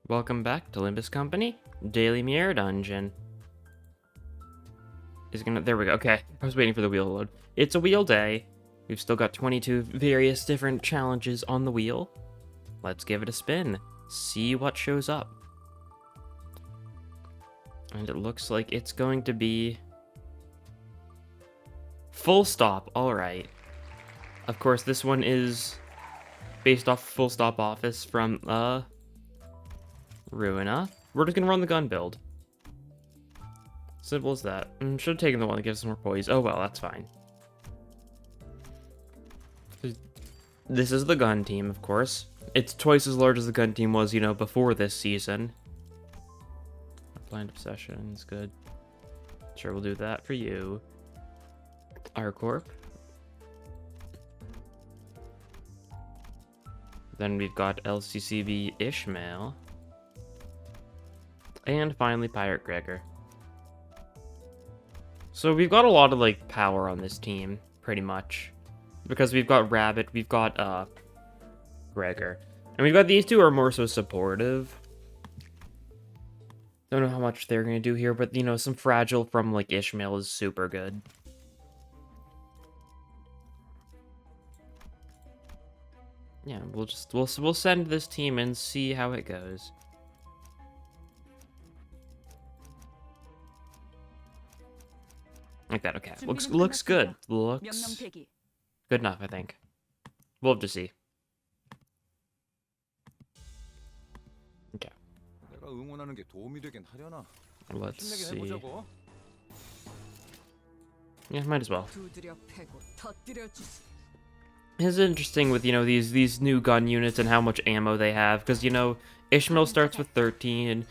Welcome back to Limbus Company, Daily Mirror Dungeon. There we go, okay. I was waiting for the wheel to load. It's a wheel day. We've still got 22 various different challenges on the wheel. Let's give it a spin. See what shows up. And it looks like it's going to be... Full Stop, alright. Of course, this one is based off Full Stop Office from, Ruina. We're just gonna run the gun build. Simple as that. Should have taken the one that gives us more poise. Oh well, that's fine. This is the gun team, of course. It's twice as large as the gun team was, before this season. Blind Obsession is good. Sure, we'll do that for you. R-Corp. Then we've got LCCB Ishmael. And finally, Pirate Gregor. So we've got a lot of, power on this team, pretty much. Because we've got Rabbit, we've got, Gregor. And we've got these two are more so supportive. Don't know how much they're gonna do here, but, some Fragile from, Ishmael is super good. Yeah, we'll send this team and see how it goes. Like that, okay. Looks good. Looks good enough, I think. We'll have to see. Okay. Let's see. Yeah, might as well. It's interesting with, these new gun units and how much ammo they have, because, Ishmael starts with 13,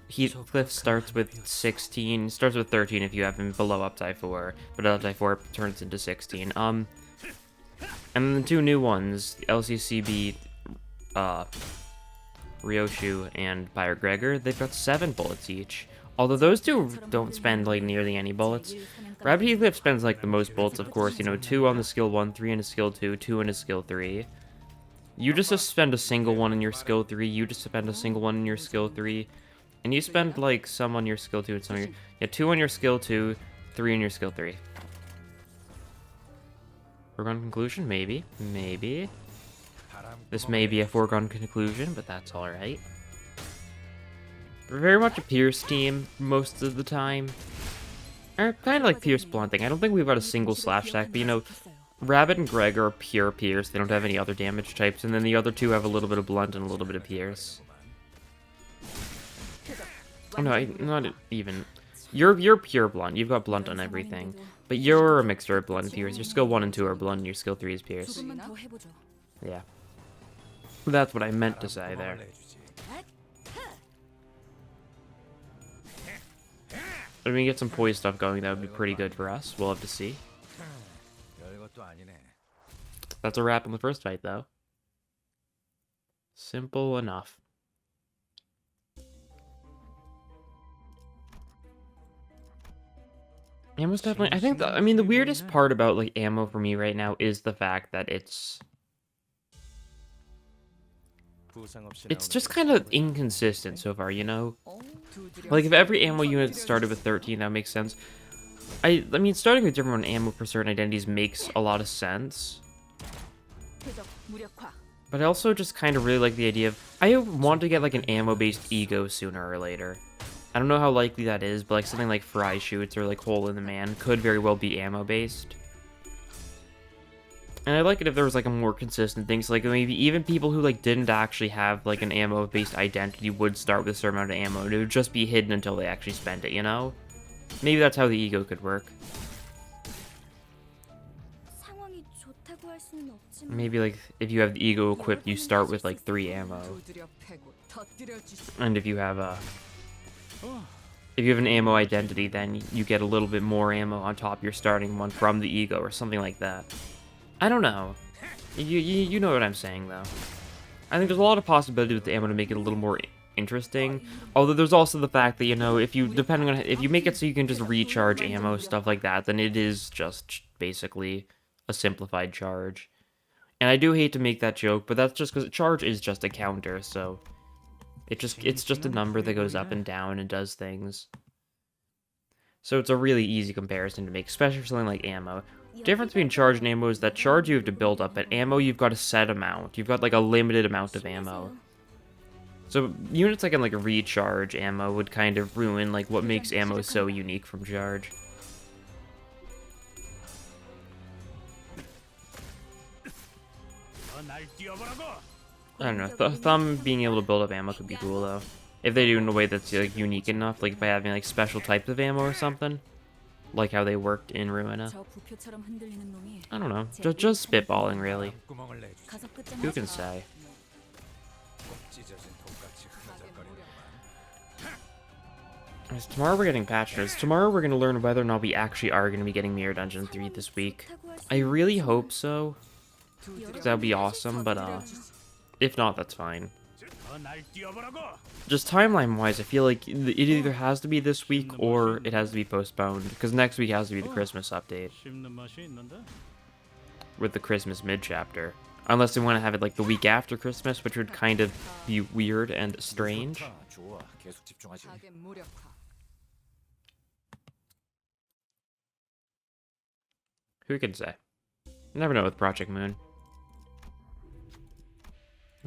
Heathcliff starts with 16, starts with 13 if you have him below Uptie 4, but Uptie 4 turns into 16. And the two new ones, the LCCB, Ryoshu and Pirate Gregor, they've got 7 bullets each. Although those two don't spend, nearly any bullets. Rabbit Heathcliff spends, the most bullets, of course, 2 on the skill 1, 3 in his skill 2, 2 in his skill 3. You just spend a single one in your skill 3, you just spend a single one in your skill 3, and you spend, some on your skill 2 and some on your... Yeah, 2 on your skill 2, 3 in your skill 3. Foregone conclusion? Maybe. Maybe. This may be a foregone conclusion, but that's alright. We're very much a Pierce team most of the time. Or kind of like Pierce blunting. I don't think we've got a single slash attack, but Rabbit and Greg are pure Pierce. They don't have any other damage types, and then the other two have a little bit of blunt and a little bit of Pierce. Oh no, not even. You're pure blunt. You've got blunt on everything. But you're a mixture of blunt and Pierce. Your skill 1 and 2 are blunt, and your skill 3 is Pierce. Yeah. That's what I meant to say there. If we can get some poise stuff going, that would be pretty good for us. We'll have to see. That's a wrap on the first fight, though. Simple enough. Ammo's definitely... I think, the weirdest part about, ammo for me right now is the fact that it's just kind of inconsistent so far, if every ammo unit started with 13, that makes sense. I mean, starting with different ammo for certain identities makes a lot of sense. But I also just kind of really like the idea of... I want to get, an ammo-based E.G.O sooner or later. I don't know how likely that is, but, something like Fry Shoots or, Hole in the Man could very well be ammo-based. And I'd like it if there was, a more consistent thing. So, maybe even people who, didn't actually have, an ammo-based identity would start with a certain amount of ammo. And it would just be hidden until they actually spend it, Maybe that's how the E.G.O could work. Maybe, if you have the E.G.O equipped, you start with, 3 ammo. And if you have an ammo identity, then you get a little bit more ammo on top of your starting one from the E.G.O or something like that. I don't know. You know what I'm saying, though. I think there's a lot of possibility with the ammo to make it a little more interesting. Although there's also the fact that, if you make it so you can just recharge ammo, stuff like that, then it is just basically a simplified charge. And I do hate to make that joke, but that's just because charge is just a counter, so It's just a number that goes up and down and does things. So it's a really easy comparison to make, especially for something like ammo. Difference between charge and ammo is that charge you have to build up, but ammo you've got a set amount. You've got like a limited amount of ammo. So units that can like recharge ammo would kind of ruin like what makes ammo so unique from charge. I don't know. Thumb being able to build up ammo could be cool though, if they do it in a way that's like unique enough, like by having like special types of ammo or something, like how they worked in Ruina. I don't know. Just spitballing really. Who can say? Tomorrow we're getting patches. Tomorrow we're going to learn whether or not we actually are going to be getting Mirror Dungeon 3 this week. I really hope so, because that would be awesome, but if not, that's fine. Just timeline-wise, I feel like it either has to be this week or it has to be postponed, because next week has to be the Christmas update. With the Christmas mid-chapter. Unless they want to have it like the week after Christmas, which would kind of be weird and strange. Who can say? You never know with Project Moon.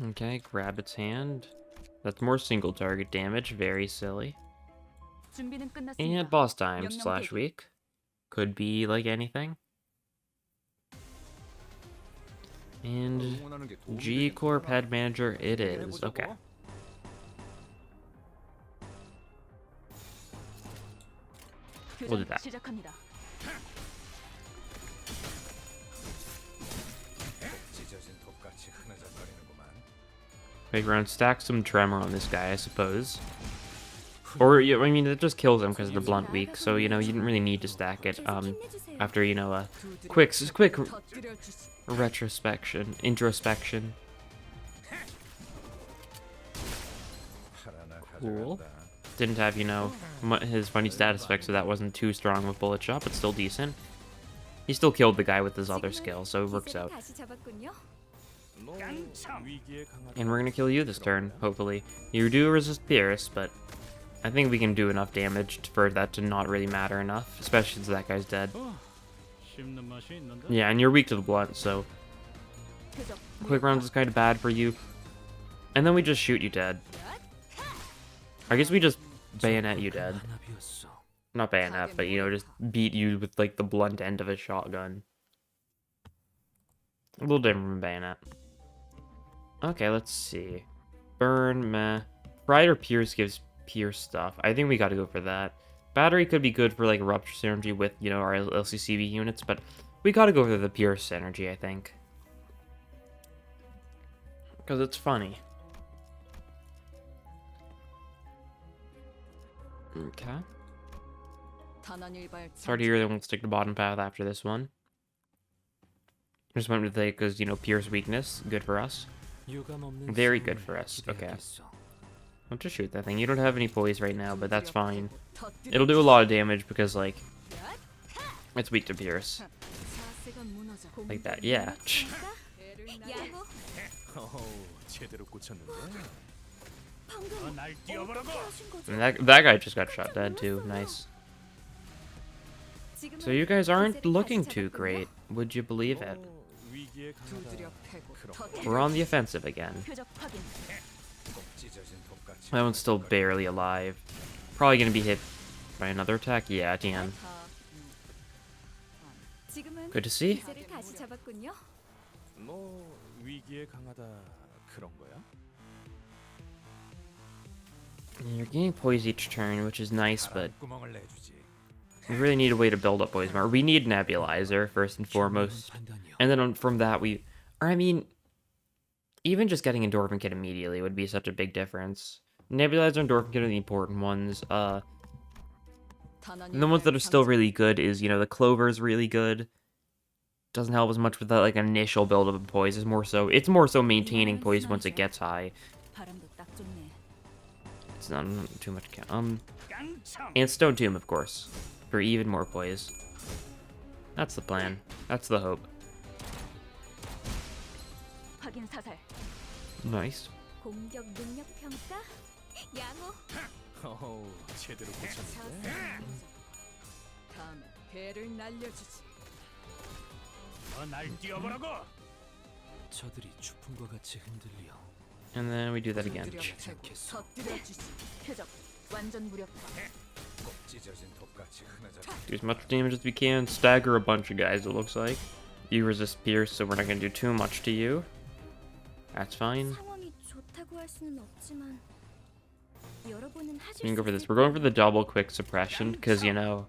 Okay, grab its hand. That's more single target damage, very silly. And boss time / week. Could be like anything. And G-Corp head manager it is. Okay. We'll do that. Maybe around stack some tremor on this guy, I suppose. Or, I mean, it just kills him because of the blunt weak, so, you know, you didn't really need to stack it, after, you know, a quick introspection. Cool. Didn't have, you know, his funny status effect, so that wasn't too strong with bullet shot, but still decent. He still killed the guy with his other skill, so it works out. And we're gonna kill you this turn, hopefully. You do resist Pierce, but I think we can do enough damage for that to not really matter enough, especially since that guy's dead. Yeah, and you're weak to the blunt, so quick rounds is kind of bad for you. And then we just shoot you dead. I guess we just bayonet you dead. Not bayonet, but, you know, just beat you with, like, the blunt end of a shotgun. A little different from bayonet. Okay, let's see. Burn, meh. Pride or Pierce gives Pierce stuff. I think we gotta go for that. Battery could be good for, like, Rupture synergy with, you know, our LCCB units, but we gotta go for the Pierce synergy, I think. Because it's funny. Okay. Sorry to hear they won't stick to bottom path after this one. Just went with it because, you know, Pierce weakness. Good for us. Very good for us. Okay. I'll just shoot that thing. You don't have any poise right now, but that's fine. It'll do a lot of damage because, like, it's weak to Pierce. Like that, yeah. And that guy just got shot dead too. Nice. So you guys aren't looking too great. Would you believe it? We're on the offensive again. That one's still barely alive. Probably gonna be hit by another attack. Yeah, at the end. Good to see. You're getting poise each turn, which is nice, but we really need a way to build up poise more. We need Nebulizer, first and foremost. And then from that, I mean, even just getting Endorphin Kit immediately would be such a big difference. Nebulizer and Endorphin Kit are the important ones. And the ones that are still really good is, you know, the Clover's really good. Doesn't help as much with that, like, initial build-up of poise. It's more so maintaining poise once it gets high. It's not too much count. And Stone Tomb, of course, for even more poise. That's the plan. That's the hope. Nice. 양호. 어우, 제대로 고쳤는데. 다음에 배를 날려주지. 날 뛰어보라고. 저들이 추풍과 같이 흔들려. And then we do that again. 터뜨려주지. 표적 완전 무력화. 꼭 찢어진 독같이 흐느져. Do as much damage as we can. Stagger a bunch of guys, it looks like. You resist pierce, so we're not going to do too much to you. That's fine. 상황이 좋다고 할 수는 없지만 여러분은 We 하실 can go 수 for this. 있을 We're going for the double quick suppression, because, you know,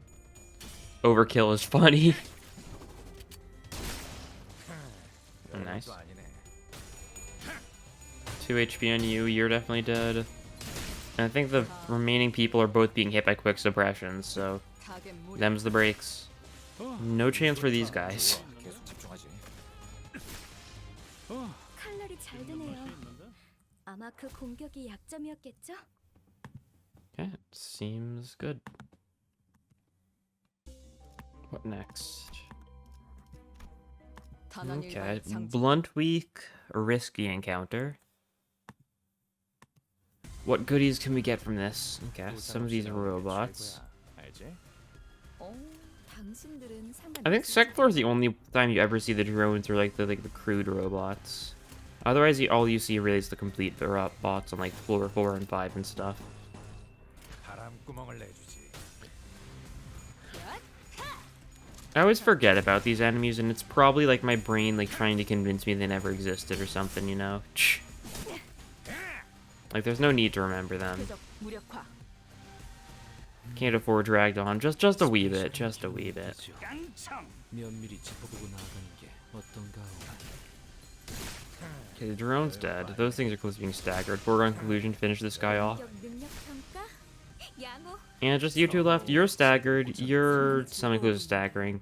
overkill is funny. Nice. 2 HP on you, you're definitely dead. And I think the remaining people are both being hit by quick suppressions, so 타겟 무력. them's the breaks. No chance for these guys. 계속 집중하지. 칼날이 잘 드네요. 아마 그 공격이 약점이었겠죠? Okay, seems good. What next? Okay, blunt weak, risky encounter. What goodies can we get from this? Okay, some of these robots. 알지? 당신들은 I think second floor is the only time you ever see the drones or like the crude robots. Otherwise, all you see really is the complete bots on like floor 4 and 5 and stuff. 바람구멍을 내주지. I always forget about these enemies, and it's probably like my brain like trying to convince me they never existed or something, you know? Like there's no need to remember them. 표적 무력화. Can't afford dragged on. Just a wee bit. Just a wee bit. 면밀히 짚어보고 나아가는 게 어떤가. Okay, the drone's dead. Those things are close to being staggered. Foregone conclusion, finish this guy off. 공격 능력 평가. 양호. And just you two left. You're staggered. You're semi-close to staggering.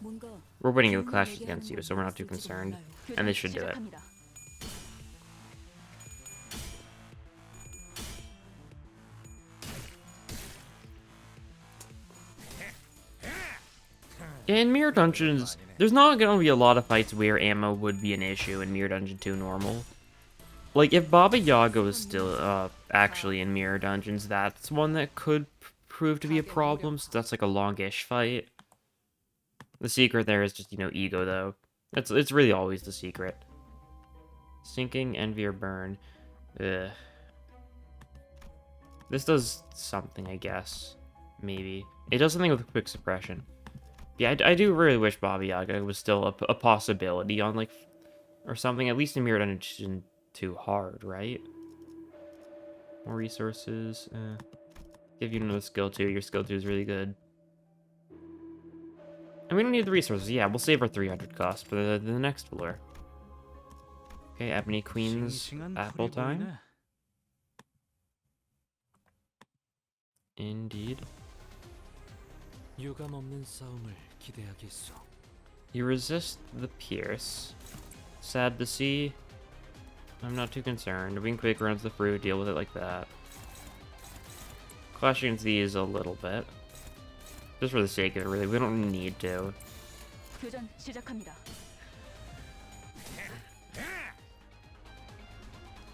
뭔가 We're winning the clashes against you, so we're not too concerned. And they should do it. 시작합니다. In Mirror Dungeons, there's not going to be a lot of fights where ammo would be an issue in Mirror Dungeon 2 normal. Like, if Baba Yaga was still actually in Mirror Dungeons, that's one that could prove to be a problem, so that's like a longish fight. The secret there is just, you know, E.G.O, though. It's really always the secret. Sinking, Envy, or Burn. Ugh. This does something, I guess. Maybe. It does something with quick suppression. Yeah, I do really wish Baba Yaga was still a possibility on, like, or something, at least in Mirror Dungeon 2 hard, right? More resources. Give you another skill 2. Your skill 2 is really good. And we don't need the resources. Yeah, we'll save our 300 cost for the next floor. Okay, Ebony Queen's apple time. Indeed. 유감 없는 싸움을 기대하겠소. You resist the pierce. Sad to see. I'm not too concerned. We can quick runs the fruit, deal with it like that. Clash against these a little bit. Just for the sake of it, really. We don't need to. 교전 시작합니다.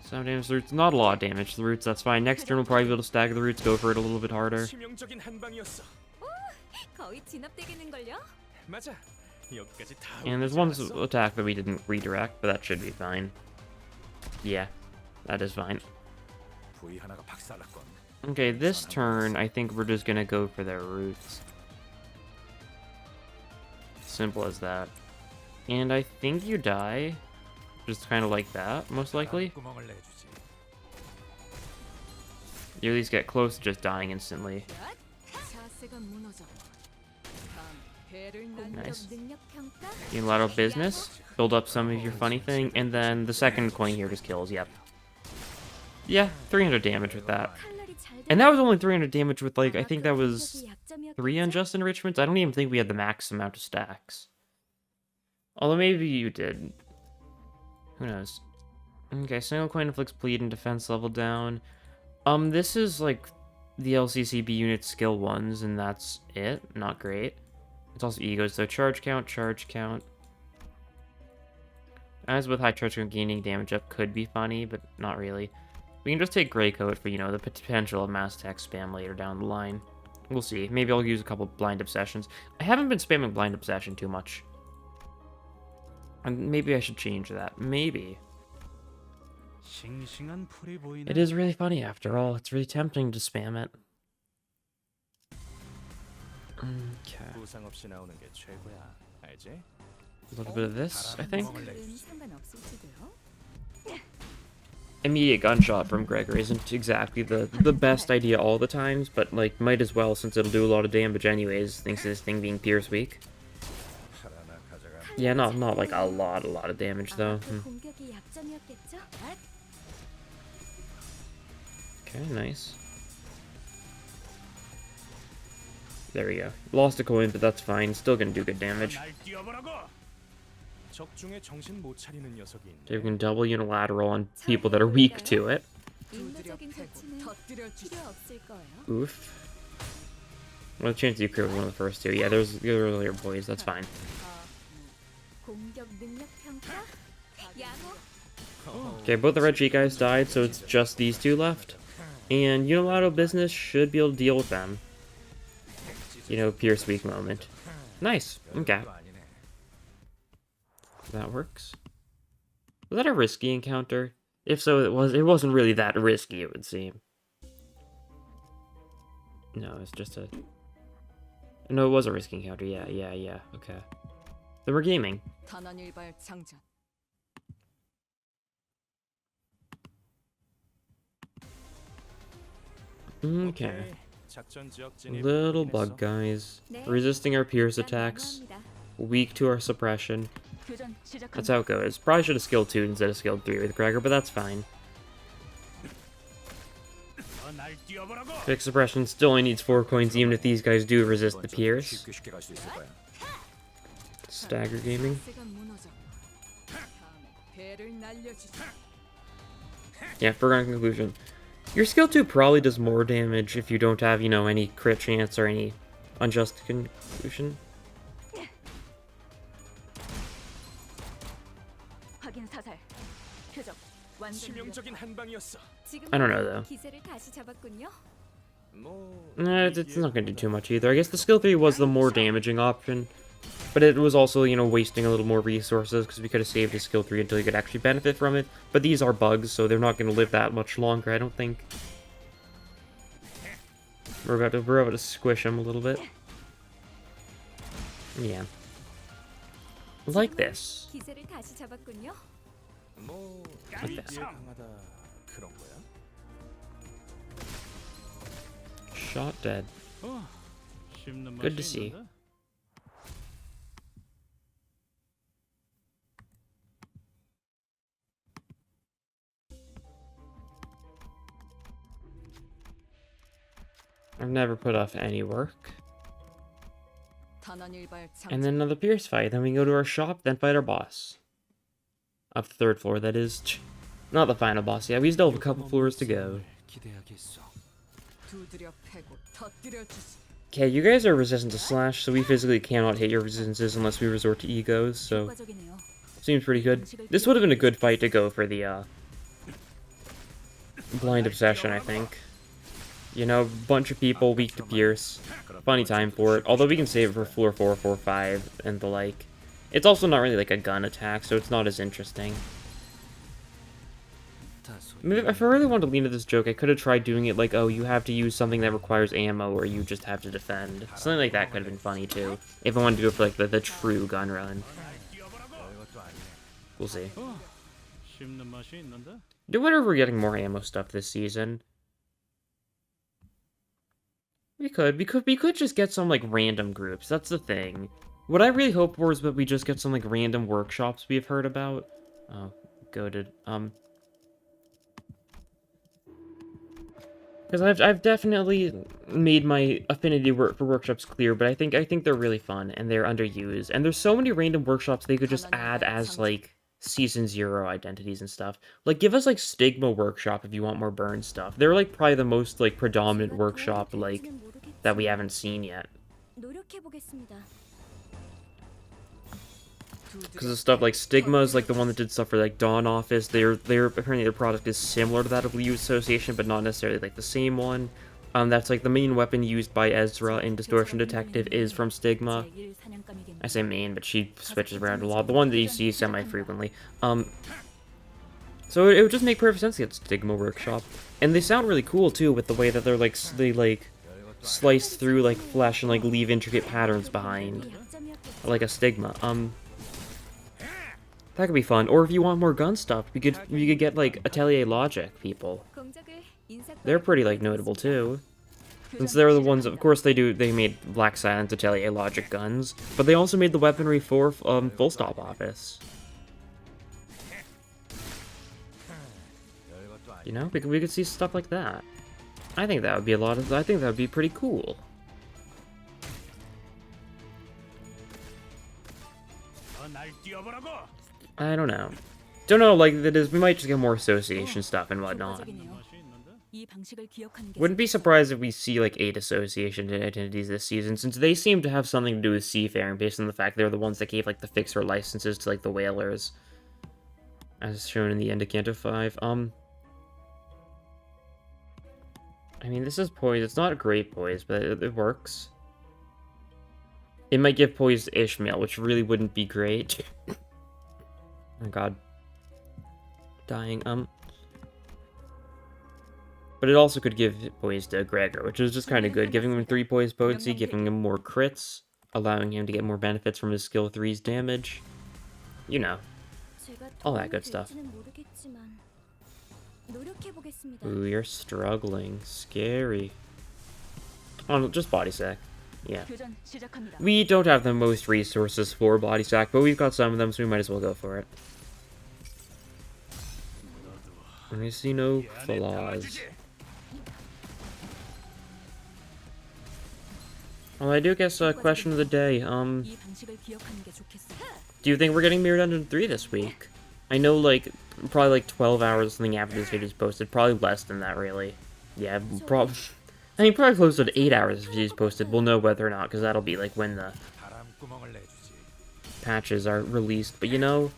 Some damage to the roots. Not a lot of damage to the roots, that's fine. Next turn we'll probably be able to stagger the roots, go for it a little bit harder. 치명적인 한 방이었어. 거의 진압되겠는걸요? 맞아. 여기까지 다 And there's one attack that we didn't redirect, but that should be fine. Yeah, that is fine. 부위 하나가 박살났건. Okay, this turn, I think we're just gonna go for their roots. Simple as that. And I think you die. Just kind of like that, most likely. 구멍을 내주지. You at least get close to just dying instantly. 자세가 무너져. 다음 배를 날려. Nice. 능력 평가. You let out business, build up some of your funny thing, and then the second coin here just kills, yep. Yeah, 300 damage with that. 칼날이 잘 And that was only 300 damage with, like, I 아마 think 그 that was 공격이 약점이었겠죠? 3 unjust enrichments. I don't even think we had the max amount of stacks. Although maybe you did. Who knows? Okay, single coin inflicts bleed and defense level down. This is like the LCCB unit skill 1s, and that's it. Not great. It's also E.G.O, so charge count, charge count. As with high charge count, gaining damage up could be funny, but not really. We can just take Grey Coat for, you know, the potential of mass tech spam later down the line. We'll see. Maybe I'll use a couple Blind Obsessions. I haven't been spamming Blind Obsession too much. And maybe I should change that. Maybe. It is really funny after all. It's really tempting to spam it. Okay. 부상 없이 나오는 게 최고야. 알지? A little bit of this, I think. 은 상관없을지도요. Immediate gunshot from Gregor isn't exactly the best idea all the times, but like might as well since it'll do a lot of damage anyways, thanks to this thing being Pierce weak. 하나나 가져가. Yeah, not like a lot of damage though. 아마 그 공격이 약점이었겠죠? Okay, nice. There we go. Lost a coin, but that's fine. Still gonna do good damage. 날 뛰어보라고. 적중에 정신 못 차리는 녀석이 있네. So we can double unilateral on people that are weak to it. 인도적인 조치는 필요 없을 거예요. Oof. What chance you clear one of the first two? Yeah, there's the earlier boys. That's fine. 공격 능력 평가? 양호? Okay, both the red sheet guys died, so it's just these two left. And unilateral business should be able to deal with them. You know, Pierce weak moment. Nice. Okay. That works. Was that a risky encounter? If so, it wasn't really that risky, it would seem. No, it's just a... No, it was a risky encounter. Yeah. Okay. Then we're gaming. Okay. 작전 지역 진입. Little bug guys. Resisting our Pierce attacks. Weak to our suppression. That's how it goes. Probably should have skilled 2 instead of skilled 3 with Gregor, but that's fine. 날 뛰어보라고. Quick suppression still only needs 4 coins even if these guys do resist the Pierce. 쉽게 쉽게 갈 수 있을 거야. Stagger gaming. Yeah, foregone conclusion. Your skill 2 probably does more damage if you don't have, you know, any crit chance or any unjust conclusion. 치명적인 한 방이었어. I don't know, though. 기세를 다시 잡았군요. 뭐 It's not going to do too much either. I guess the skill 3 was the more damaging option. But it was also, you know, wasting a little more resources because we could have saved his skill 3 until he could actually benefit from it. But these are bugs, so they're not going to live that much longer, I don't think. We're about to squish him a little bit. Yeah. Like this. 기세를 다시 잡았군요. 뭐 Like that. 강하다 그런 거야? Shot dead. Good to see. I've never put off any work. And then another Pierce fight, then we go to our shop, then fight our boss. Up the 3rd floor, that is. Not the final boss, yeah, we still have a couple floors to go. Okay, you guys are resistant to slash, so we physically cannot hit your resistances unless we resort to E.G.Os, so... 효과적이네요. Seems pretty good. This would have been a good fight to go for the, Blind Obsession, I think. You know, bunch of people weak to Pierce. Funny time for it. Although we can save it for floor 4, 4, 5, and the like. It's also not really like a gun attack, so it's not as interesting. I mean, if I really wanted to lean into this joke, I could have tried doing it like, oh, you have to use something that requires ammo, or you just have to defend. Something like that could have been funny, too. If I wanted to go for, like, the true gun run. We'll see. Do whatever we're getting more ammo stuff this season. We could just get some, like, random groups. That's the thing. What I really hope for is that we just get some, like, random workshops we've heard about. Oh, goated. Because I've definitely made my affinity for workshops clear, but I think they're really fun, and they're underused. And there's so many random workshops they could just add as, like, Season 0 identities and stuff. Like, give us, like, Stigma Workshop if you want more burn stuff. They're, like, probably the most, like, predominant workshop, like, that we haven't seen yet. 노력해보겠습니다. Because of stuff like Stigma is like the one that did stuff for like Dawn Office. They're apparently their product is similar to that of Liu Association, but not necessarily like the same one. That's like the main weapon used by Ezra in Distortion Detective is from Stigma. I say main, but she switches around a lot. The one that you see semi-frequently. So it would just make perfect sense to get Stigma Workshop. And they sound really cool too with the way that they're like, they like slice through like flesh and like leave intricate patterns behind. Like a Stigma. That could be fun. Or if you want more gun stuff, you could get like Atelier Logic people. They're pretty like notable too. Since they're the ones, of course they made Black Silence Atelier Logic guns, but they also made the weaponry for Full Stop Office. You know, we could see stuff like that. I think that would be I think that would be pretty cool. I don't know. Don't know, like, we might just get more association stuff and whatnot. Wouldn't be surprised if we see, like, 8 association identities this season, since they seem to have something to do with seafaring, based on the fact they're the ones that gave, like, the fixer licenses to, like, the whalers. As shown in the end of Canto 5. I mean, this is poise. It's not a great poise, but it works. It might give poise to Ishmael, which really wouldn't be great. Oh god. Dying, But it also could give poise to Gregor, which is just kind of good. Giving him 3 poise potency, giving him more crits, allowing him to get more benefits from his skill 3's damage. You know. All that good stuff. Ooh, you're struggling. Scary. Oh, just body sack. Yeah. We don't have the most resources for body sack, but we've got some of them, so we might as well go for it. I see no flaws. Well, I do guess question of the day. Do you think we're getting Mirror Dungeon 3 this week? I know, like, probably like 12 hours or something after this video is posted. Probably less than that, really. Yeah, probably. I mean, probably closer to 8 hours if it's posted. We'll know whether or not, because that'll be like when the patches are released. But you know,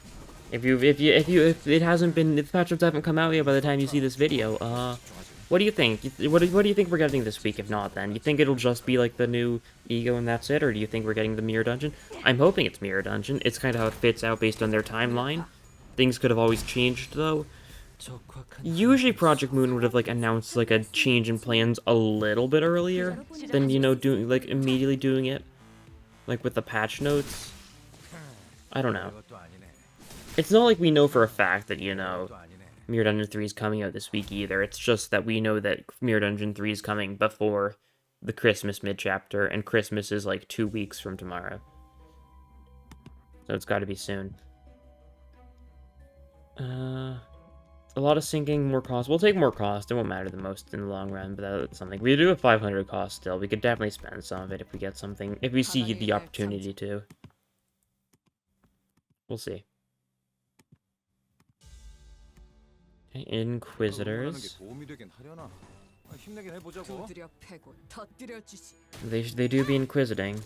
if it hasn't been, if the patches haven't come out yet by the time you see this video, what do you think? What do you think we're getting this week? If not, then you think it'll just be like the new E.G.O and that's it, or do you think we're getting the Mirror Dungeon? I'm hoping it's Mirror Dungeon. It's kind of how it fits out based on their timeline. Things could have always changed though. Usually Project Moon would have like announced like a change in plans a little bit earlier than, you know, doing like immediately doing it like with the patch notes. I don't know. It's not like we know for a fact that, you know, Mirror Dungeon 3 is coming out this week either. It's just that we know that Mirror Dungeon 3 is coming before the Christmas mid-chapter, and Christmas is like 2 weeks from tomorrow. So it's got to be soon. A lot of sinking, more cost. We'll take more cost. It won't matter the most in the long run, but that's something. We do have 500 cost still. We could definitely spend some of it if we get something, if we see the opportunity to. We'll see. Okay, Inquisitors. They do be inquisiting.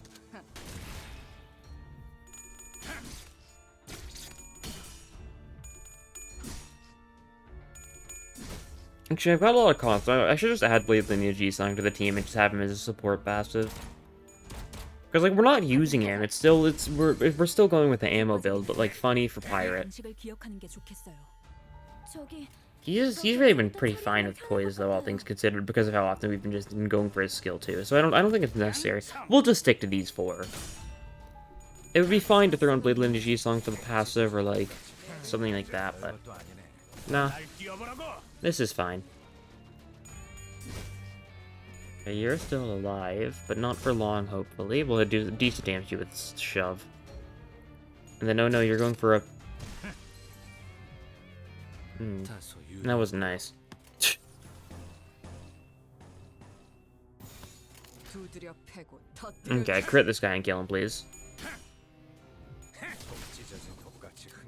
Actually, I've got a lot of costs. I should just add Blade Lineage Song to the team and just have him as a support passive. Because, like, we're not using him. It's still, we're still going with the ammo build, but, like, funny for Pirate. He's really been pretty fine with poise, though, all things considered, because of how often we've been just going for his skill, too. So I don't think it's necessary. We'll just stick to these 4. It would be fine to throw in Blade Lineage Song for the passive, or, like, something like that, but... Nah. This is fine. Okay, you're still alive, but not for long, hopefully. We'll do decent damage to you with Shove. And then, oh no, you're going for a... That wasn't nice. Okay, crit this guy and kill him, please.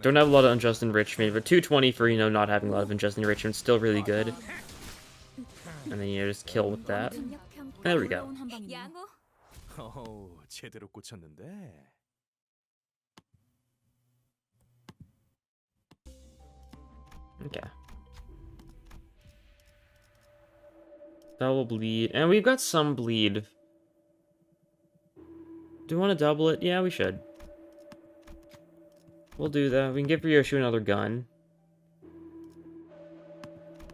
Don't have a lot of unjust enrichment, but 220 for, you know, not having a lot of unjust enrichment is still really good. And then, you know, just kill with that. There we go. Okay. That will bleed. And we've got some bleed. Do we want to double it? Yeah, we should. We'll do that. We can give Ryoshu another gun.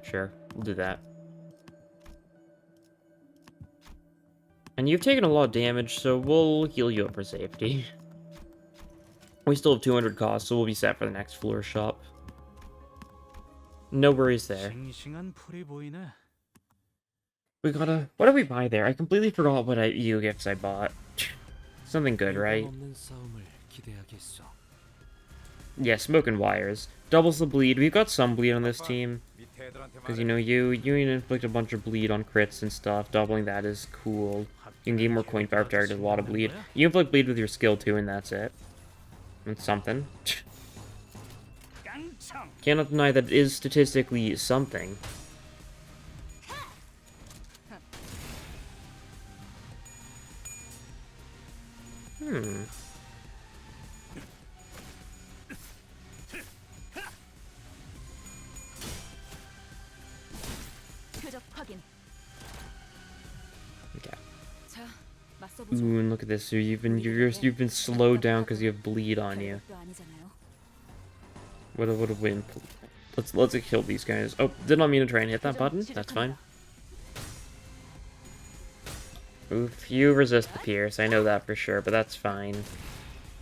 Sure, we'll do that. And you've taken a lot of damage, so we'll heal you up for safety. We still have 200 costs, so we'll be set for the next floor shop. No worries there. 싱싱한 풀이 보이네. We gotta... What did we buy there? I completely forgot what E.G.O gifts I bought. Something good, right? 없는 싸움을 기대하겠소. Yeah, smoke and wires. Doubles the bleed. We've got some bleed on this team. Because, you know, you inflict a bunch of bleed on crits and stuff. Doubling that is cool. You can gain more coin power after there's a lot of bleed. You inflict bleed with your skill too, and that's it. That's something. Cannot deny that it is statistically something. 표적 확인. Okay. 자, 맞서보자. Ooh, and look at this. You've been slowed down because you have bleed on you. 별것도 아니잖아요. What a win. Let's kill these guys. Oh, did not mean to try and hit that button. That's fine. Oof, you resist the pierce. I know that for sure, but that's fine.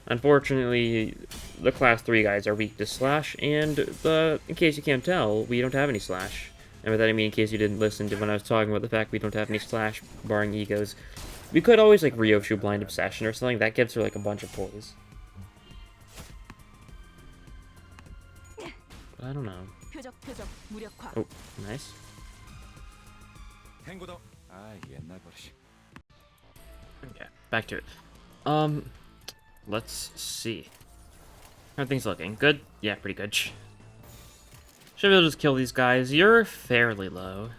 Unfortunately, the class 3 guys are weak to slash, and in case you can't tell, we don't have any slash. And by that I mean in case you didn't listen to when I was talking about the fact we don't have any slash, barring E.G.Os. We could always, like, Ryoshu Blind Obsession or something. That gives her, like, a bunch of poise. But I don't know. Oh, nice. Okay, back to it. Let's see. How are things looking? Good? Yeah, pretty good. Should be able to just kill these guys. You're fairly low.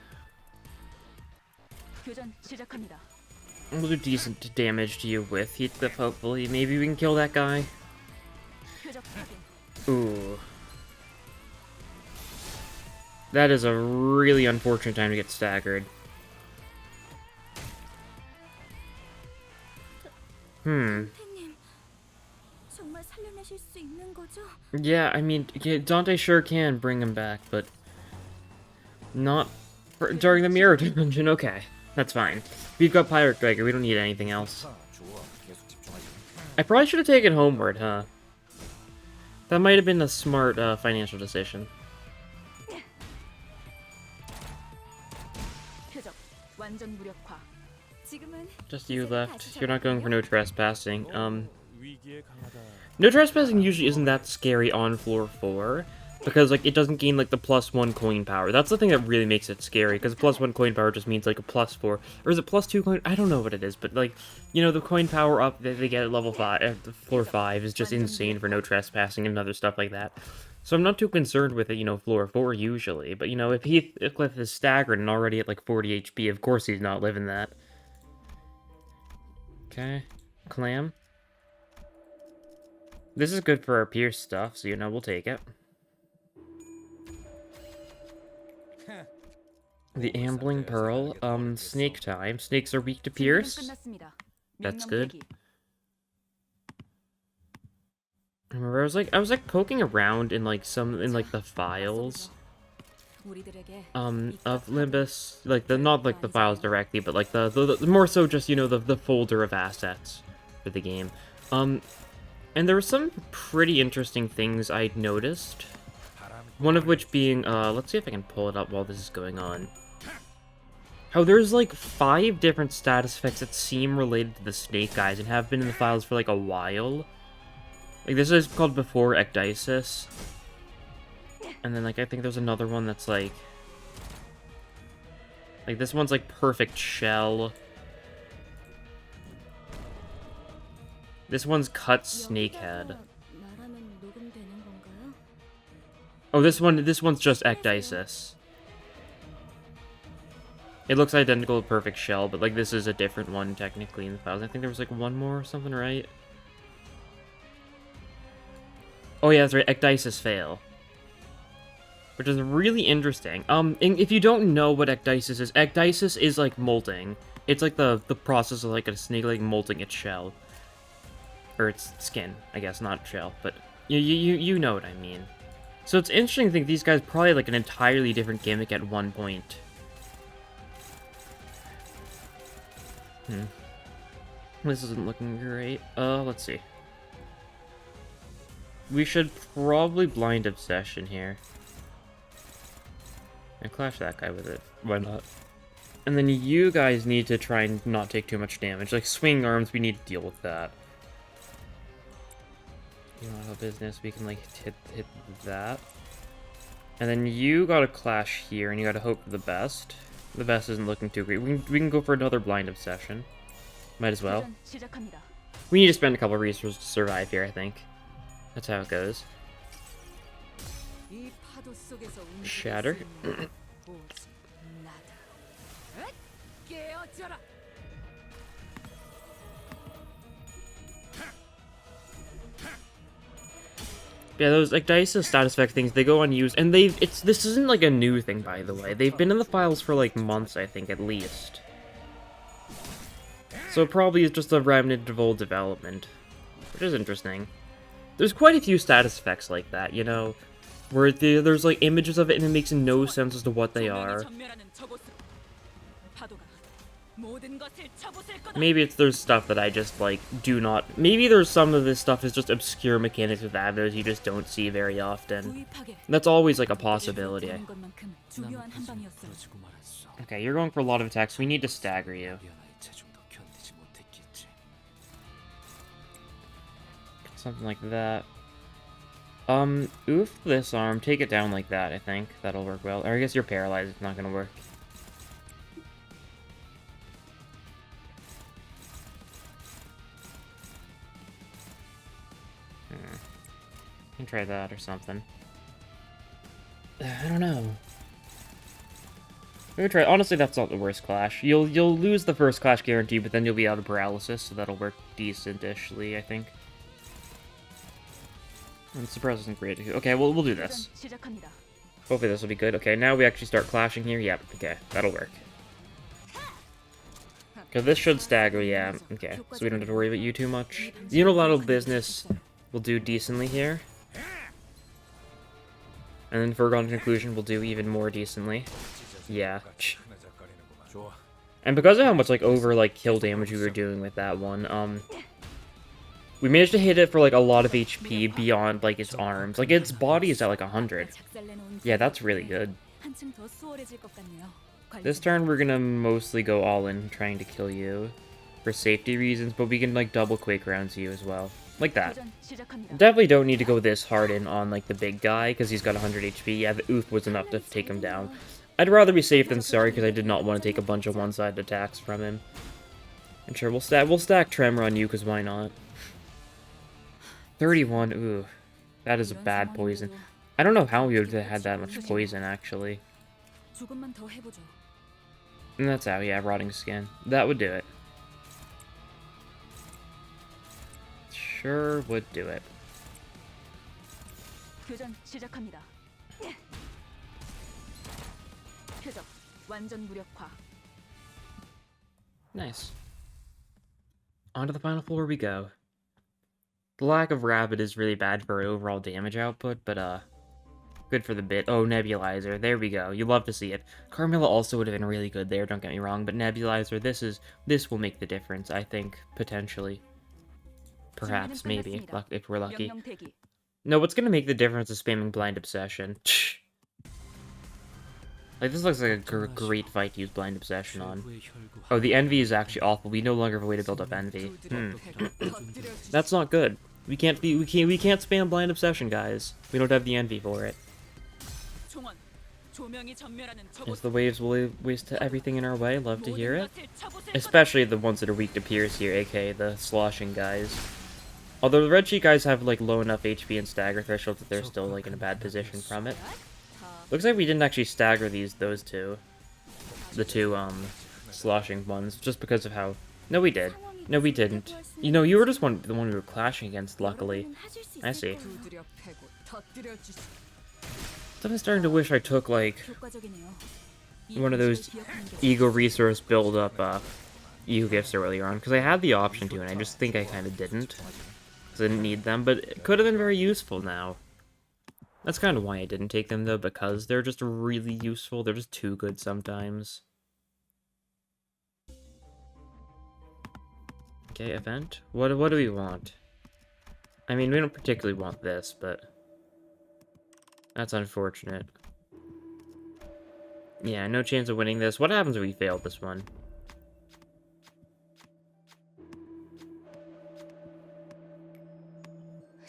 We'll do decent damage to you with Heathcliff, hopefully. Maybe we can kill that guy. Ooh. That is a really unfortunate time to get staggered. Yeah, I mean, Dante sure can bring him back, but not during the mirror dungeon. Okay, that's fine. We've got Pirate Gregor, we don't need anything else. I probably should have taken Homeward, huh? That might have been a smart financial decision. Just you left. You're not going for no trespassing. No trespassing usually isn't that scary on floor 4, because, like, it doesn't gain, like, the +1 coin power. That's the thing that really makes it scary, because +1 coin power just means, like, a +4. Or is it +2 coin? I don't know what it is, but, like, you know, the coin power up that they get at level 5, at floor 5 is just insane for no trespassing and other stuff like that. So I'm not too concerned with it, you know, floor 4 usually. But, you know, if Heathcliff is staggered and already at, like, 40 HP, of course he's not living that. Okay. Clam. This is good for our Pierce stuff, so, you know, we'll take it. The Ambling Pearl. Snake time. Snakes are weak to Pierce. That's good. I remember I was like poking around in like the files of Limbus, like not like the files directly, but like the more so just, you know, the folder of assets for the game. And there were some pretty interesting things I'd noticed. One of which being, let's see if I can pull it up while this is going on. How there's like 5 different status effects that seem related to the snake guys and have been in the files for like a while. Like, this is called Before Ecdysis. And then, like, I think there's another one that's, like, this one's, like, Perfect Shell. This one's Cut Snakehead. Oh, this one's just Ecdysis. It looks identical to Perfect Shell, but, like, this is a different one, technically, in the files. I think there was, like, one more or something, right? Oh yeah, that's right, Ecdysis Fail. which is really interesting. If you don't know what ecdysis is like molting. It's like the process of like a snake like molting its shell. Or its skin, I guess, not shell, but you know what I mean. So it's interesting to think these guys probably had, like an entirely different gimmick at one point. This isn't looking great. Let's see. We should probably blind obsession here. And clash that guy with it. Why not? And then you guys need to try and not take too much damage. Like swing arms, we need to deal with that. You don't have a business, we can like hit that. And then you gotta clash here, and you gotta hope for the best. The best isn't looking too great. We can go for another blind obsession. Might as well. We need to spend a couple of resources to survive here, I think. That's how it goes. Shatter. Yeah, those like dice status effect things, they go unused, and this isn't like a new thing, by the way. They've been in the files for like months, I think, at least. So it probably is just a remnant of old development, which is interesting. There's quite a few status effects like that, you know, where there's like images of it and it makes no sense as to what they are. Maybe there's stuff that I just, like, do not... Maybe there's some of this stuff is just obscure mechanics with Avos you just don't see very often. That's always, like, a possibility. Okay, you're going for a lot of attacks. We need to stagger you. Something like that. Oof this arm. Take it down like that, I think. That'll work well. Or I guess you're paralyzed. It's not gonna work. Can try that or something. I don't know. Maybe try. Honestly, that's not the worst clash. You'll lose the first clash guarantee, but then you'll be out of paralysis, so that'll work decent-ishly, I think. And surprise isn't great. Okay, well, we'll do this. Hopefully this will be good. Okay, now we actually start clashing here. Yep. Okay, that'll work. Because this should stagger. Yeah. Okay, so we don't have to worry about you too much. The unilateral business will do decently here. And then Foregone Conclusion will do even more decently. Yeah. And because of how much, like, kill damage we were doing with that one, we managed to hit it for, like, a lot of HP beyond, like, its arms. Like, its body is at, like, 100. Yeah, that's really good. This turn, we're gonna mostly go all in trying to kill you for safety reasons, but we can, like, double Quake rounds you as well. Like that. Definitely don't need to go this hard in on, like, the big guy, because he's got 100 HP. Yeah, the oof was enough to take him down. I'd rather be safe than sorry, because I did not want to take a bunch of one-sided attacks from him. And sure, we'll stack Tremor on you, because why not? 31, ooh. That is a bad poison. I don't know how we would have had that much poison, actually. And that's how, yeah, Rotting Skin. That would do it. Sure would do it. Nice. On to the final floor we go. The lack of Rabbit is really bad for overall damage output, but good for the bit. Oh, Nebulizer. There we go. You love to see it. Carmilla also would have been really good there, don't get me wrong, but Nebulizer, this will make the difference, I think, potentially. Perhaps, maybe, if we're lucky. No, what's gonna make the difference is spamming Blind Obsession. Like, this looks like a great fight to use Blind Obsession on. Oh, the Envy is actually awful. We no longer have a way to build up Envy. That's not good. We can't spam Blind Obsession, guys. We don't have the Envy for it. As the waves will waste everything in our way, love to hear it. Especially the ones that are weak to Pierce here, aka the sloshing guys. Although the Red Sheet guys have, like, low enough HP and stagger threshold that they're still, like, in a bad position from it. Looks like we didn't actually stagger those two. The two, sloshing ones, just because of how... No, we did. No, we didn't. You know, you were just the one we were clashing against, luckily. I see. I'm starting to wish I took, like, 효과적이네요. one of those E.G.O resource build up EU gifts earlier on, because I had the option to, and I just think I kind of didn't. Because I didn't need them, but it could have been very useful now. That's kind of why I didn't take them, though, because they're just really useful. They're just too good sometimes. Okay, event. What do we want? I mean, we don't particularly want this, but that's unfortunate. Yeah, no chance of winning this. What happens if we fail this one?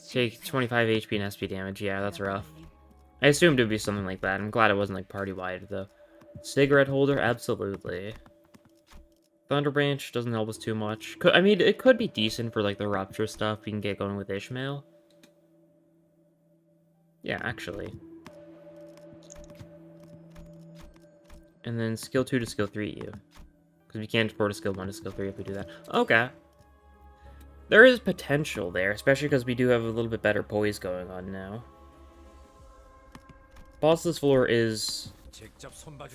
Take 25 HP and SP damage. Yeah, that's rough. I assumed it would be something like that. I'm glad it wasn't like party-wide, though. Cigarette holder? Absolutely. Thunder Branch doesn't help us too much. I mean, it could be decent for like the Rupture stuff we can get going with Ishmael. Yeah, actually. And then skill 2 to skill 3 you. Because we can't afford a skill 1 to skill 3 if we do that. Okay. There is potential there, especially because we do have a little bit better poise going on now. Bossless floor is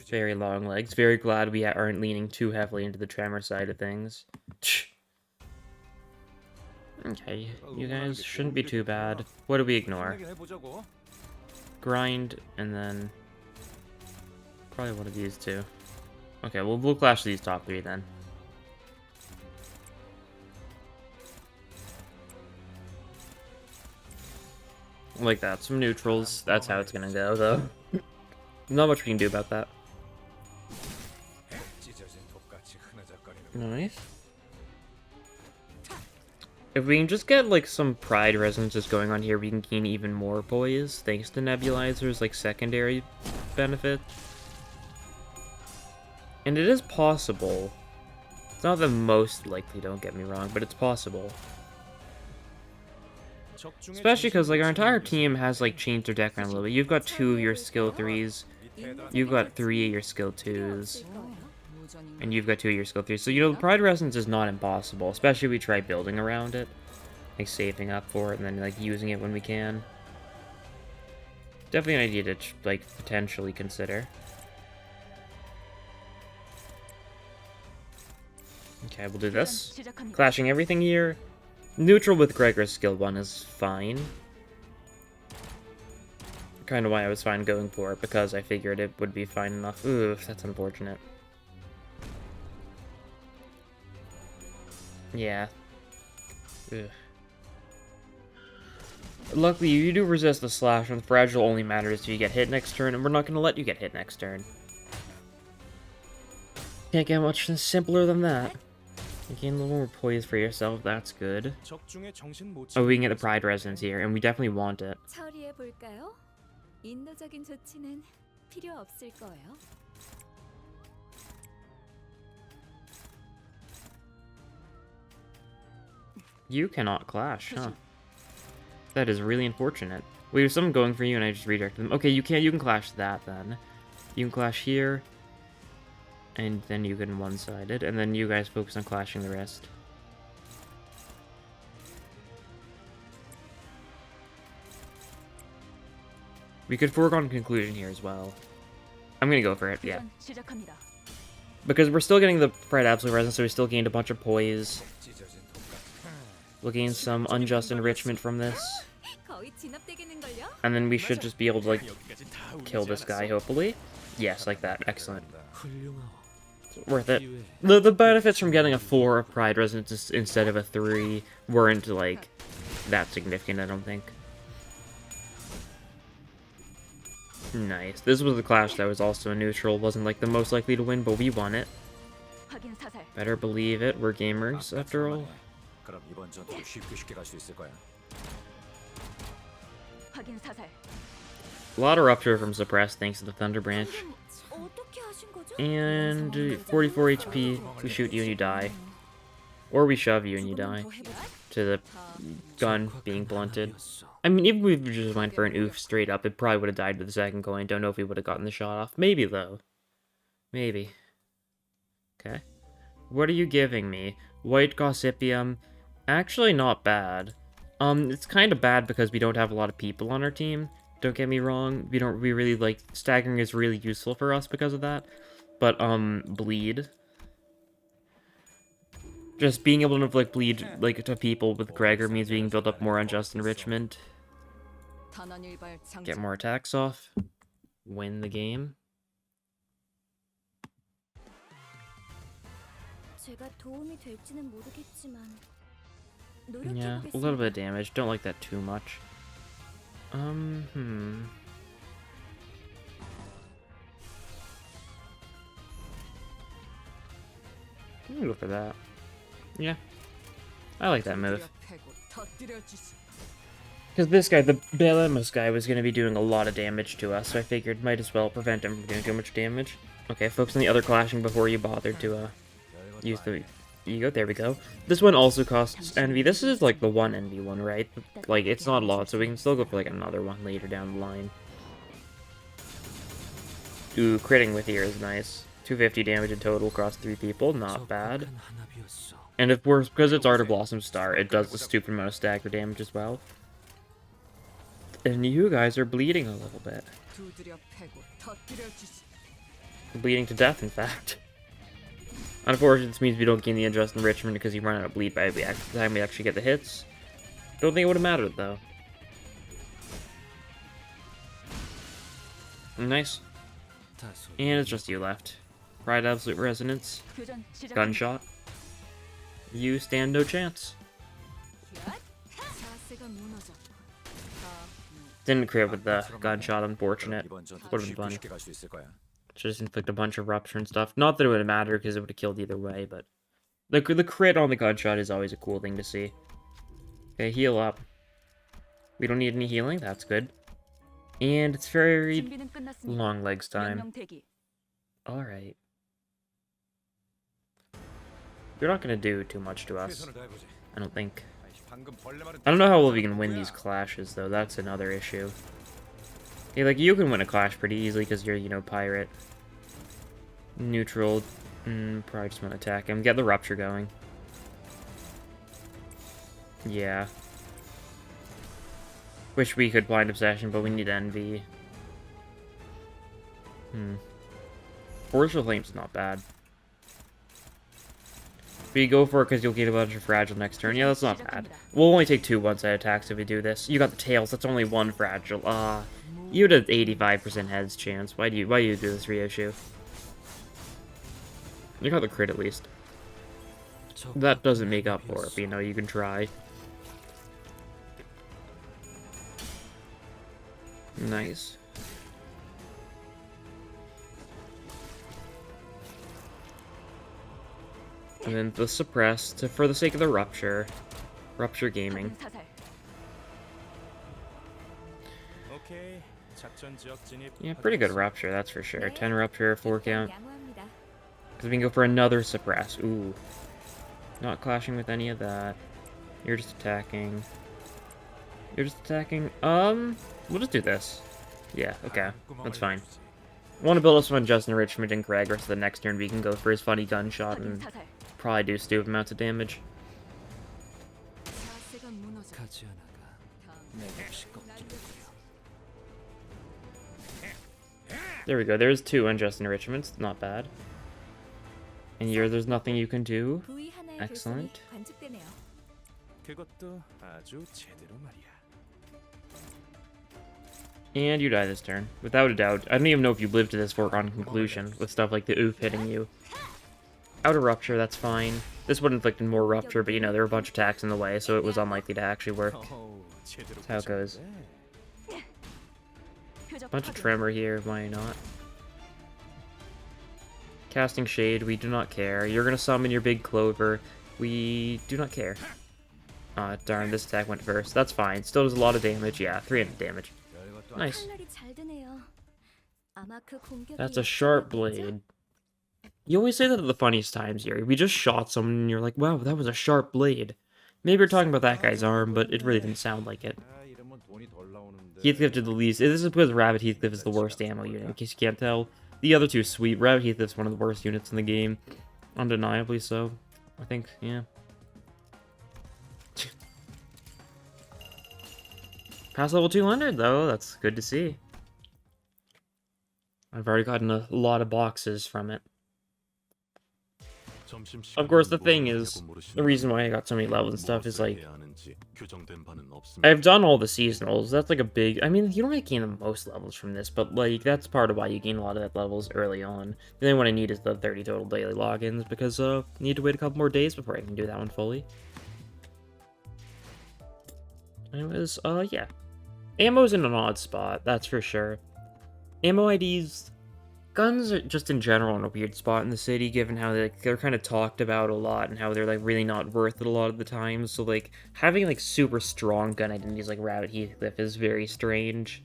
very long legs. Very glad we aren't leaning too heavily into the tremor side of things. Okay, you guys shouldn't be too bad. What do we ignore? Grind, and then probably one of these two. Okay, we'll clash these top 3 then. Like that, some neutrals. That's how it's gonna go, though. Not much we can do about that. Nice. If we can just get, like, some pride resonances going on here, we can gain even more poise, thanks to nebulizers, like, secondary benefit. And it is possible. It's not the most likely, don't get me wrong, but it's possible. Especially because, like, our entire team has, like, changed their deck around a little bit. You've got 2 of your skill 3s. You've got 3 of your skill 2s. And you've got 2 of your skill 3s. So, you know, Pride Resonance is not impossible. Especially if we try building around it. Like, saving up for it and then, like, using it when we can. Definitely an idea to, like, potentially consider. Okay, we'll do this. Clashing everything here. Neutral with Gregor's skill 1 is fine. Kind of why I was fine going for it, because I figured it would be fine enough. Ooh, that's unfortunate. Yeah. Ugh. Luckily, you do resist the slash, and fragile only matters if you get hit next turn, and we're not going to let you get hit next turn. Can't get much simpler than that. You gain a little more poise for yourself, that's good. Oh, we can get the Pride Resonance here, and we definitely want it. 처리해 볼까요? 인도적인 조치는 필요 없을 거예요. You cannot clash, huh? That is really unfortunate. We have someone going for you, and I just redirected them. Okay, you can clash that, then. You can clash here. And then you can one-side it, and then you guys focus on clashing the rest. We could foregone conclusion here as well. I'm gonna go for it, yeah. Because we're still getting the Pride Absolute Resonance, so we still gained a bunch of poise. We'll gain some unjust enrichment from this. And then we should just be able to, like, kill this guy, hopefully. Yes, like that. Excellent. Worth it. The benefits from getting a 4 of Pride Resonance instead of a 3 weren't, like, that significant, I don't think. Nice. This was the clash that was also a neutral. Wasn't, like, the most likely to win, but we won it. Better believe it. We're gamers, after all. A lot of Rupture from Suppressed thanks to the Thunder Branch. And 44 HP, we shoot you and you die. Or we shove you and you die. To the gun being blunted. I mean, even if we just went for an oof straight up, it probably would have died with the second coin. Don't know if we would have gotten the shot off. Maybe, though. Maybe. Okay. What are you giving me? White Gossipium. Actually, not bad. It's kind of bad because we don't have a lot of people on our team. Don't get me wrong. We really like staggering is really useful for us because of that. But bleed. Just being able to inflict bleed like to people with Gregor means we can build up more unjust enrichment. Get more attacks off. Win the game. 제가 도움이 될지는 모르겠지만 Yeah, a little bit of damage. Don't like that too much. I'm gonna go for that. Yeah. I like that move. Because this guy, the Belemos guy, was going to be doing a lot of damage to us, so I figured might as well prevent him from doing too much damage. Okay, focus on the other clashing before you bothered to use the E.G.O. There we go. This one also costs envy. This is like the one envy one, right? Like, it's not a lot, so we can still go for like another one later down the line. Ooh, critting with here is nice. 250 damage in total across 3 people, not bad. And of course, because it's Art of Blossom Star, it does the stupid amount of stagger damage as well. And you guys are bleeding a little bit. Bleeding to death, in fact. Unfortunately, this means we don't gain the unjust enrichment because you run out of bleed by the time we actually get the hits. Don't think it would have mattered, though. Nice. And it's just you left. Pride Absolute Resonance. Gunshot. You stand no chance. Didn't crit with the gunshot, unfortunate. Would have been funny. Just inflict a bunch of rupture and stuff. Not that it would have mattered because it would have killed either way, but the crit on the gunshot is always a cool thing to see. Okay, heal up. We don't need any healing, that's good. And it's very long legs time. Alright. You're not gonna do too much to us, I don't think. I don't know how well we can win these clashes, though. That's another issue. Okay, like, you can win a clash pretty easily because you're, you know, pirate. Neutral. Probably just want to attack him. Get the rupture going. Yeah. Wish we could blind obsession, but we need envy. Forcible Flame's not bad. But you go for it because you'll get a bunch of fragile next turn. Yeah, that's not bad. We'll only take 2 one-side attacks if we do this. You got the tails. That's only 1 fragile. You had an 85% heads chance. Why do you do this reissue? You got the crit at least. That doesn't make up for it, but you know, you can try. Nice. And then the suppress for the sake of the rupture. Rupture gaming. Yeah, pretty good rupture, that's for sure. 10 rupture, 4 count. Because we can go for another suppress. Ooh. Not clashing with any of that. You're just attacking. You're just attacking. We'll just do this. Yeah, okay. That's fine. I want to build up some unjust enrichment in Gregor so the next turn we can go for his funny gunshot and probably do stupid amounts of damage. There we go. There's 2 unjust enrichments. Not bad. And here, there's nothing you can do. Excellent. And you die this turn. Without a doubt. I don't even know if you live to this foregone conclusion with stuff like the oof hitting you. Outer rupture, that's fine. This would inflict more rupture, but you know, there were a bunch of attacks in the way, so it was unlikely to actually work. That's how it goes. Bunch of tremor here, why not? Casting Shade, we do not care. You're gonna summon your big clover. We do not care. Aw, darn, this attack went first. That's fine. Still does a lot of damage. Yeah, 300 damage. Nice. That's a sharp blade. You always say that at the funniest times, Yuri. We just shot someone and you're like, wow, that was a sharp blade. Maybe you're talking about that guy's arm, but it really didn't sound like it. Heathcliff did the least. This is because Rabbit Heathcliff is the worst ammo unit, in case you can't tell. The other two, sweet. Rabbit Heathcliff's one of the worst units in the game. Undeniably so. I think, yeah. Past level 200, though. That's good to see. I've already gotten a lot of boxes from it. Of course, the thing is, the reason why I got so many levels and stuff is, like, I've done all the seasonals. That's, like, a big... I mean, you don't really gain the most levels from this, but, like, that's part of why you gain a lot of that levels early on. The only one I need is the 30 total daily logins, because, I need to wait a couple more days before I can do that one fully. Anyways, yeah. Ammo's in an odd spot, that's for sure. Ammo IDs... Guns are just in general in a weird spot in the city, given how they're kind of talked about a lot and how they're like really not worth it a lot of the time. So like having like super strong gun identities like Rabbit Heathcliff is very strange.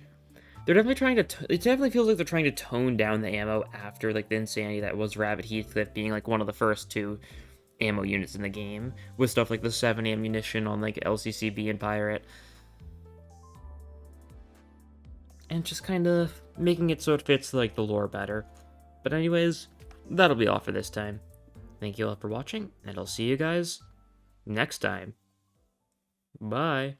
They're definitely trying to. It definitely feels like they're trying to tone down the ammo after like the insanity that was Rabbit Heathcliff being like one of the first 2 ammo units in the game, with stuff like the 7 ammunition on like LCCB and Pirate. And just kind of making it so it fits like the lore better. But anyways, that'll be all for this time. Thank you all for watching, and I'll see you guys next time. Bye.